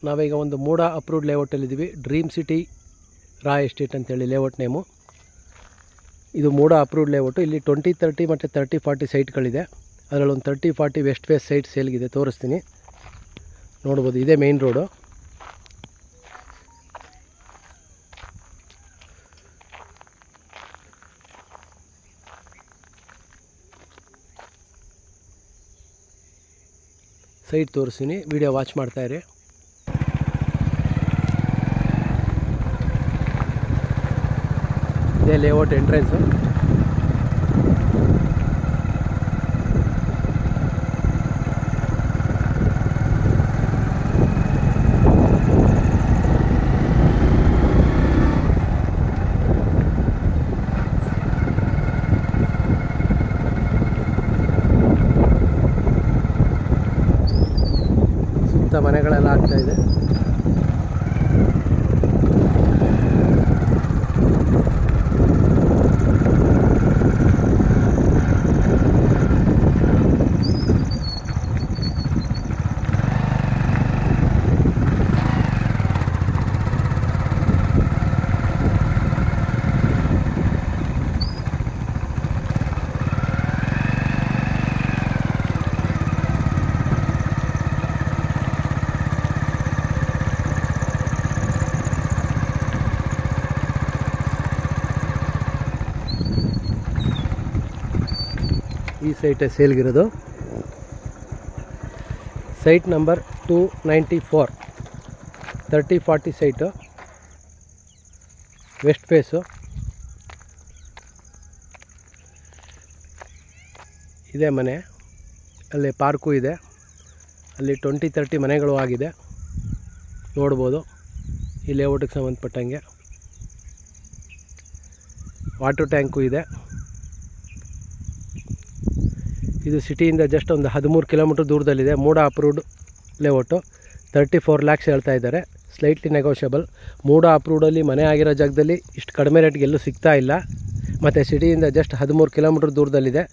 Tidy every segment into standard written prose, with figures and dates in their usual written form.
ನಾವೀಗ ಒಂದು ಮೂಡ approved ಲೇಔಟಲ್ಲಿದ್ದೀವಿ. Dream city ರಾ estate ಅಂತೇಳಿ ಲೇಔಟ್ ನೇಮು. ಇದು ಮೂಡ ಅಪ್ರೂವ್ಡ್ ಲೇಔಟು. ಇಲ್ಲಿ 20-30 ಮತ್ತು 30-40 ಸೈಟ್ಗಳಿದೆ. ಅದರಲ್ಲಿ ಒಂದು 30-40 ವೆಸ್ಟ್ ಫೇಸ್ ಸೈಟ್ ಸೇಲ್ಗಿದೆ, ತೋರಿಸ್ತೀನಿ. ನೋಡ್ಬೋದು, ಇದೇ ಮೇಯ್ನ್ ರೋಡು. ಸೈಟ್ ತೋರಿಸ್ತೀನಿ, ವಿಡಿಯೋ ವಾಚ್ ಮಾಡ್ತಾಯಿರಿ. ಇದೇ ಲೇಔಟ್ ಎಂಟ್ರೆನ್ಸು. ಸುತ್ತ ಮನೆಗಳೆಲ್ಲ ಆಗ್ತಾಯಿದೆ. ಈ ಸೈಟೇ ಸೇಲ್ಗಿರೋದು. Site number 294, 30-40 site, west face. ಇದೇ ಮನೆ, ಅಲ್ಲಿ ಪಾರ್ಕು ಇದೆ. ಅಲ್ಲಿ 20-30 ಮನೆಗಳು ಆಗಿದೆ, ನೋಡ್ಬೋದು. ಈ ಲೇಔಟಿಗೆ ಸಂಬಂಧಪಟ್ಟಂಗೆ ವಾಟರ್ ಟ್ಯಾಂಕು ಇದೆ. ಇದು ಸಿಟಿಯಿಂದ ಜಸ್ಟ್ ಒಂದು 13 ಕಿಲೋಮೀಟ್ರ್ ದೂರದಲ್ಲಿದೆ. ಮೂಡ ಅಪ್ರೂವ್ಡ್ ಲೇಔಟು. 34 ಲ್ಯಾಕ್ಸ್ ಹೇಳ್ತಾ ಇದ್ದಾರೆ, ಸ್ಲೈಟ್ಲಿ ನೆಗೋಷಿಯಬಲ್. ಮೂಡ ಅಪ್ರೂವ್ಡಲ್ಲಿ ಮನೆ ಆಗಿರೋ ಜಾಗದಲ್ಲಿ ಇಷ್ಟು ಕಡಿಮೆ ರೇಟ್ಗೆ ಎಲ್ಲೂ ಸಿಗ್ತಾ ಇಲ್ಲ. ಮತ್ತು ಸಿಟಿಯಿಂದ ಜಸ್ಟ್ 13 ಕಿಲೋಮೀಟ್ರ್ ದೂರದಲ್ಲಿದೆ.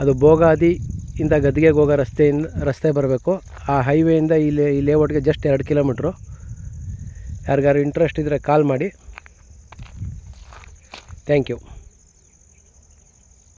ಅದು ಬೋಗಾದಿಯಿಂದ ಗದ್ದಿಗೆಗೆ ಹೋಗೋ ರಸ್ತೆ ಬರಬೇಕು. ಆ ಹೈವೇಯಿಂದ ಈ ಲೇಔಟ್ಗೆ ಜಸ್ಟ್ 2 ಕಿಲೋಮೀಟ್ರು. ಯಾರಿಗಾರು ಇಂಟ್ರೆಸ್ಟ್ ಇದ್ದರೆ ಕಾಲ್ ಮಾಡಿ. Thank you.